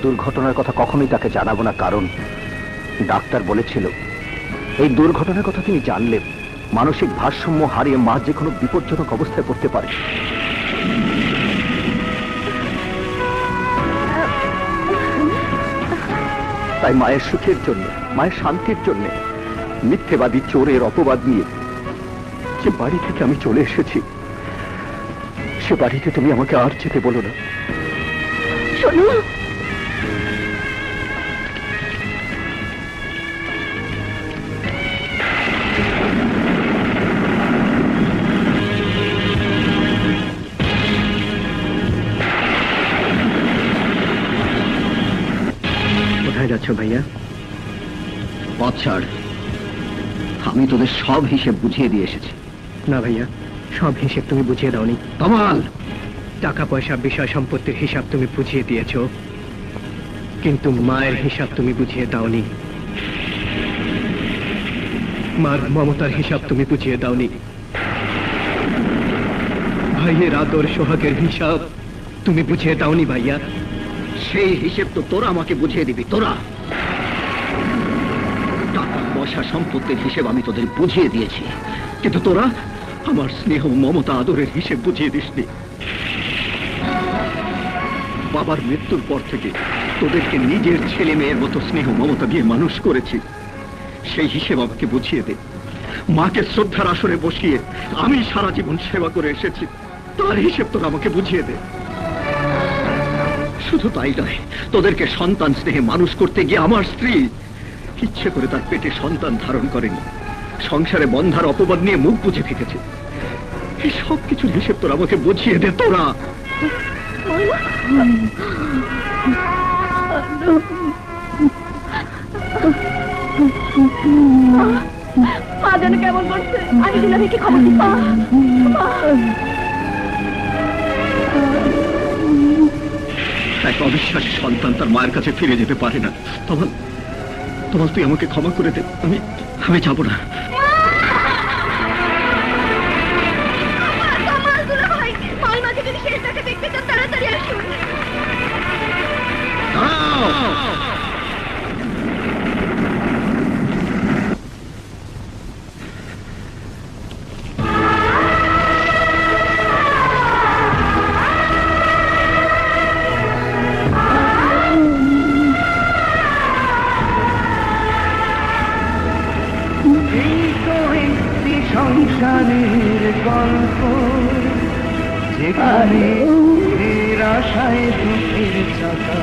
দুর্ঘটনার কথা কখনোই তাকে জানাবো না, কারণ ডাক্তার বলেছিল এই দুর্ঘটনার কথা তিনি জানলে মানসিক ভারসাম্য হারিয়ে মা যে কোনো বিপজ্জনক অবস্থায় পড়তে পারে। তাই মায়ের সুখের জন্য, মায়ের শান্তির জন্য মিথ্যেবাদী চোরের অপবাদ নিয়ে যে বাড়ি থেকে আমি চলে এসেছি, সে বাড়িতে তুমি আমাকে আর যেতে বলো না। শোনো, কোথায় যাচ্ছ ভাইয়া? পথ ছাড়, আমি তোদের সব হিসেব বুঝিয়ে দিয়ে এসেছি। না ভাইয়া, সব হিসেব তুমি বুঝিয়ে দাওনি। কামাল, টাকা পয়সা বিষয় সম্পত্তির হিসাব তুমি বুঝিয়ে দিয়েছ, কিন্তু মায়ের হিসাব তুমি বুঝিয়ে দাওনি। মার মমতার হিসাব তুমি বুঝিয়ে দাওনি। ভাইয়ের আদর সোহাগের হিসাব তুমি বুঝিয়ে দাওনি ভাইয়া। সেই হিসেব তো তোরা আমাকে বুঝিয়ে দিবি। তোরা টাকা পয়সা সম্পত্তির হিসেব আমি তোদের বুঝিয়ে দিয়েছি, কিন্তু তোরা আমার স্নেহ মমতা আদরের হিসেব বুঝিয়ে দিসনি। বাবার মৃত্যুর পর থেকে তোদেরকে নিজের ছেলে মেয়ের মতো স্নেহ মমতা দিয়ে মানুষ করেছি, সেই হিসেব আমাকে বুঝিয়ে দে। মাকে শ্রদ্ধার আসরে বসিয়ে আমি সারা জীবন সেবা করে এসেছি, তার হিসেব তোরা আমাকে বুঝিয়ে দে। শুধু তাই নয়, তোদেরকে সন্তান স্নেহে মানুষ করতে গিয়ে আমার স্ত্রী ইচ্ছে করে তার পেটে সন্তান ধারণ করেনি, সংসারে বন্ধার অপবাদ নিয়ে মুখ বুঝে থেকেছে। এই সব কিছুর হিসেব তোরা আমাকে বুঝিয়ে দে। তোরা মা যেন কেমন করছে, আমি দিলাম কি খবর দিই? এক অবিশ্বাসী সন্তান তার মায়ের কাছে ফিরে যেতে পারে না। তোমার তুই আমাকে ক্ষমা করে দে, আমি যাবো না। সংসারের গল্প, যেখানে নিরাশায় দুঃখের চাকা